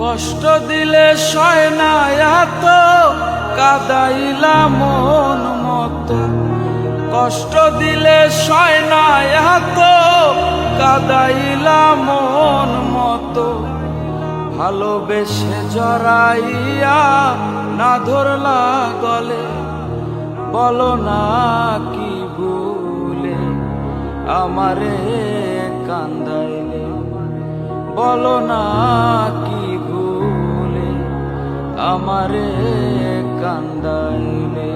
কষ্ট দিলে সয় না এত কাদাইলা মন মতো, কষ্ট দিলে সয় না এত কাদাইলা মন মতো। ভালোবেসে জড়াইয়া না ধরলা গলে, বলো না কি ভুলে আমারে কান্দাইলে, বলো না কি ভুলে আমারে কান্দাইলে।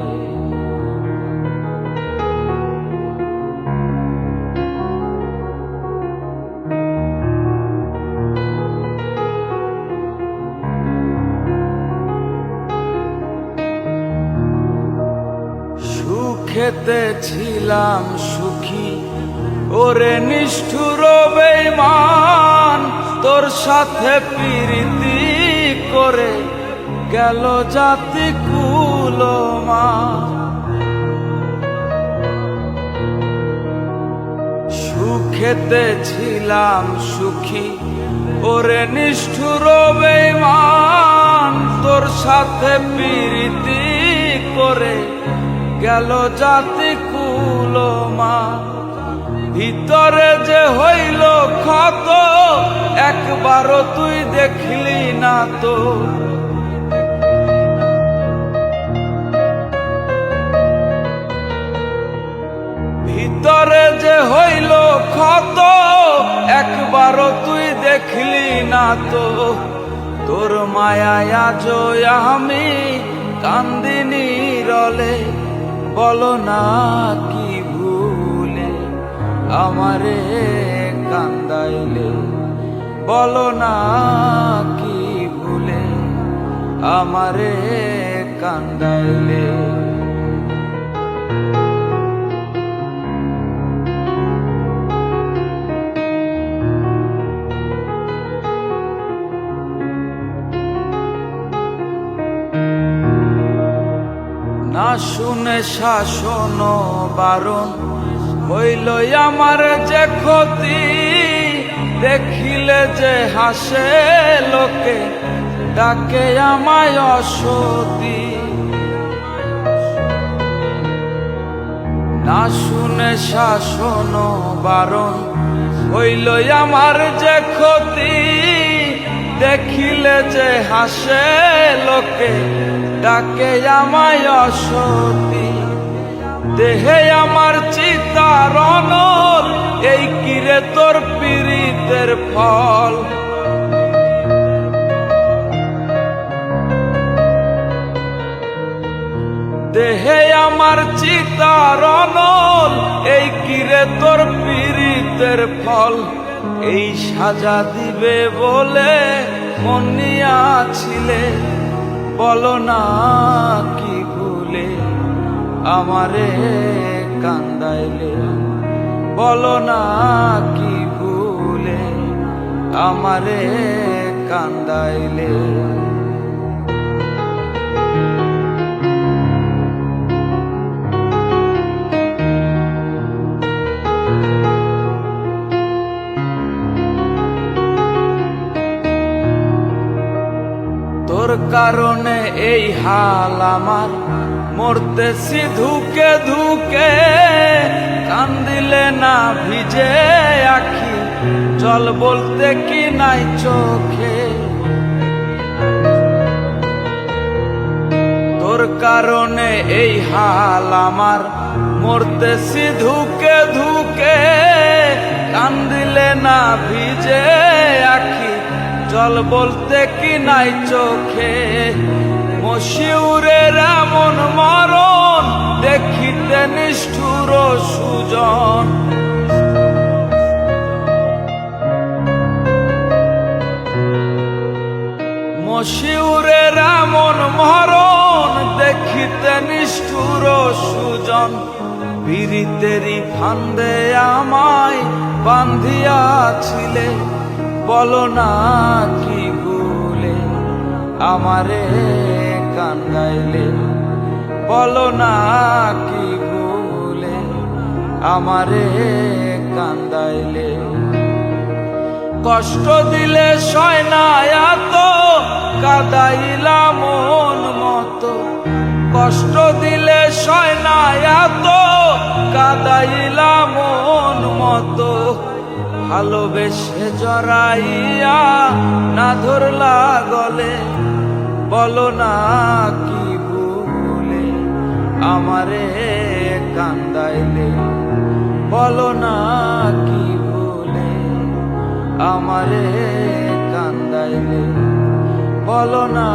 সুখেতে ছিলাম সুখী ওরে নিষ্ঠুর বেঈমান, তোর সাথে প্রীতি করে গেল জাতি কুলমান। সুখেতে ছিলাম সুখী ওরে নিষ্ঠুর বেঈমান, তোর সাথে প্রীতি করে গেল জাতি কুলমান। ভিতরে যে হইল ক্ষত একবারও তুই দেখলি না তো, ভিতরে যে হইল ক্ষত একবারও তুই দেখলি না তো। তোর মায়ায় আজও আমি কান্দিনি রলে, বলো না কি ভুলে আমারে কান্দাইলে, বলো না কি ভুলে আমারে কান্দাইলে। না শুনে শাসন বারণ হইল আমার যে ক্ষতি, দেখিলে যে হাসে লোকে ডাকে আমায় অসতী। না শুনে শাসন বারণ হইল আমার যে ক্ষতি, দেখিলে যে হাসে লোকে ডাকে আমায় অসতী। দেহে আমার চিতার অনল, এই কিরে তোর পীড়িতের ফল। দেহে আমার চিতার অনল, এই কিরে তোর পীড়িতের ফল। এই সাজা দিবে বলে মন নিয়াছিলে, বলো না কি ভুলে আমারে কান্দাইলে, বলো না কি ভুলে আমারে কান্দাইলে। তোর কারণে এই হাল আমার, মরতেছি ধুকে ধুকে। কান্দিলে না ভিজে আখি, জল বলতে কি নাই চোখে। তোর কারণে এই হাল আমার, মরতেছি ধুকে ধুকে। কান্দিলে না ভিজে আখি, জল বলতে কি নাই চোখে। মশিউরের এমন মরণ দেখিতে নিষ্ঠুর সুজন। মশিউরের এমন মরণ দেখিতে নিষ্ঠুর সুজন। পীড়িতেরই ফান্দে আমায় বান্ধিয়াছিলে, বলো না কি ভুলে আমারে কান্দাইলে, বলো না কি ভুলে আমারে কান্দাইলে। কষ্ট দিলে সয় না এত কাদাইলা মন মতো, কষ্ট দিলে সয় না এত, কাদাইলা মন মতো। ভালোবেসে জড়াইয়া না ধরলা গলে, বলো না কি ভুলে আমারে কান্দাইলে, বলো না কি ভুলে আমারে কান্দাইলে, বলো না